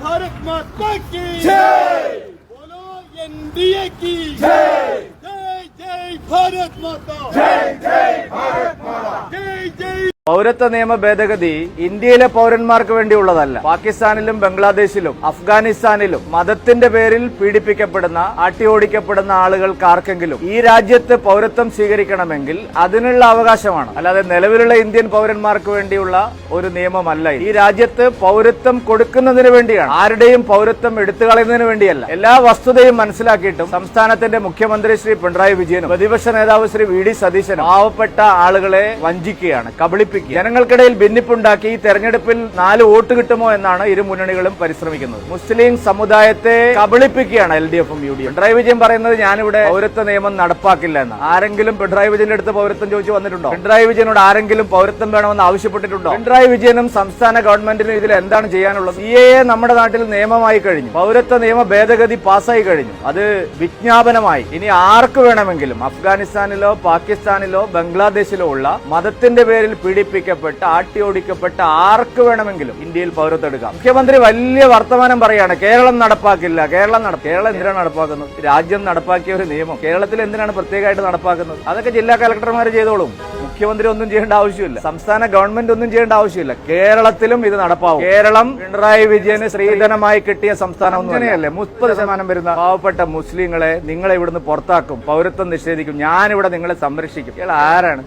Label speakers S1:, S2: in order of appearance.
S1: भारत माता की जय, बोलो एनडीए की जय, जय जय भारत माता, जय जय भारत माता, जय जय.
S2: പൗരത്വ നിയമ ഭേദഗതി ഇന്ത്യയിലെ പൗരന്മാർക്ക് വേണ്ടിയുള്ളതല്ല. പാകിസ്ഥാനിലും ബംഗ്ലാദേശിലും അഫ്ഗാനിസ്ഥാനിലും മതത്തിന്റെ പേരിൽ പീഡിപ്പിക്കപ്പെടുന്ന ആട്ടിയോടിക്കപ്പെടുന്ന ആളുകൾക്കാർക്കെങ്കിലും ഈ രാജ്യത്ത് പൗരത്വം സ്വീകരിക്കണമെങ്കിൽ അതിനുള്ള അവകാശമാണ്. അല്ലാതെ നിലവിലുള്ള ഇന്ത്യൻ പൗരന്മാർക്ക് വേണ്ടിയുള്ള ഒരു നിയമമല്ല. ഈ രാജ്യത്ത് പൗരത്വം കൊടുക്കുന്നതിന് വേണ്ടിയാണ്, ആരുടെയും പൗരത്വം എടുത്തുകളയുന്നതിന് വേണ്ടിയല്ല. എല്ലാ വസ്തുതയും മനസ്സിലാക്കിയിട്ടും സംസ്ഥാനത്തിന്റെ മുഖ്യമന്ത്രി ശ്രീ പിണറായി വിജയനും പ്രതിപക്ഷ നേതാവ് ശ്രീ വി ഡി സതീശനും പാവപ്പെട്ട ആളുകളെ വഞ്ചിക്കുകയാണ്, കബളിപ്പിക്കുകയാണ്. ജനങ്ങൾക്കിടയിൽ ഭിന്നിപ്പുണ്ടാക്കി ഈ തെരഞ്ഞെടുപ്പിൽ 4 വോട്ട് കിട്ടുമോ എന്നാണ് ഇരു മുന്നണികളും പരിശ്രമിക്കുന്നത്. മുസ്ലിം സമുദായത്തെ കബളിപ്പിക്കുകയാണ് LDFും UDF. പിണറായി വിജയൻ പറയുന്നത് ഞാനിവിടെ പൗരത്വ നിയമം നടപ്പാക്കില്ല എന്നാണ്. ആരെങ്കിലും പിണറായി വിജയന്റെ അടുത്ത് പൗരത്വം ചോദിച്ചു വന്നിട്ടുണ്ടോ? പിണറായി വിജയനോട് ആരെങ്കിലും പൗരത്വം വേണമെന്ന് ആവശ്യപ്പെട്ടിട്ടുണ്ടോ? പിണറായി വിജയനും സംസ്ഥാന ഗവൺമെന്റിനും ഇതിൽ എന്താണ് ചെയ്യാനുള്ളത്? CAA നമ്മുടെ നാട്ടിൽ നിയമമായി കഴിഞ്ഞു, പൗരത്വ നിയമ ഭേദഗതി പാസ്സായി കഴിഞ്ഞു. അത് വിജ്ഞാപനമായി. ഇനി ആർക്ക് വേണമെങ്കിലും അഫ്ഗാനിസ്ഥാനിലോ പാകിസ്ഥാനിലോ ബംഗ്ലാദേശിലോ ഉള്ള മതത്തിന്റെ പേരിൽ പീഡിപ്പിക്കപ്പെട്ട ആട്ടിയോടിക്കപ്പെട്ട ആർക്ക് വേണമെങ്കിലും ഇന്ത്യയിൽ പൗരത്വം എടുക്കാം. മുഖ്യമന്ത്രി വലിയ വർത്തമാനം പറയാണ്, കേരളം നടപ്പാക്കില്ല. കേരളം എന്തിനാണ് നടപ്പാക്കുന്നത്? രാജ്യം നടപ്പാക്കിയ ഒരു നിയമം കേരളത്തിൽ എന്തിനാണ് പ്രത്യേകമായിട്ട് നടപ്പാക്കുന്നത്? അതൊക്കെ ജില്ലാ കളക്ടർമാർ ചെയ്തോളും. മുഖ്യമന്ത്രി ഒന്നും ചെയ്യേണ്ട ആവശ്യമില്ല, സംസ്ഥാന ഗവൺമെന്റ് ഒന്നും ചെയ്യേണ്ട ആവശ്യമില്ല. കേരളത്തിലും ഇത് നടപ്പാവും. കേരളം പിണറായി വിജയന് സ്ത്രീധനമായി കിട്ടിയ സംസ്ഥാനം ഒന്നുമല്ലേ. 30% വരുന്ന പാവപ്പെട്ട മുസ്ലിങ്ങളെ നിങ്ങളെ ഇവിടുന്ന് പുറത്താക്കും, പൗരത്വം നിഷേധിക്കും, ഞാനിവിടെ നിങ്ങളെ സംരക്ഷിക്കും. ഇയാൾ ആരാണ്?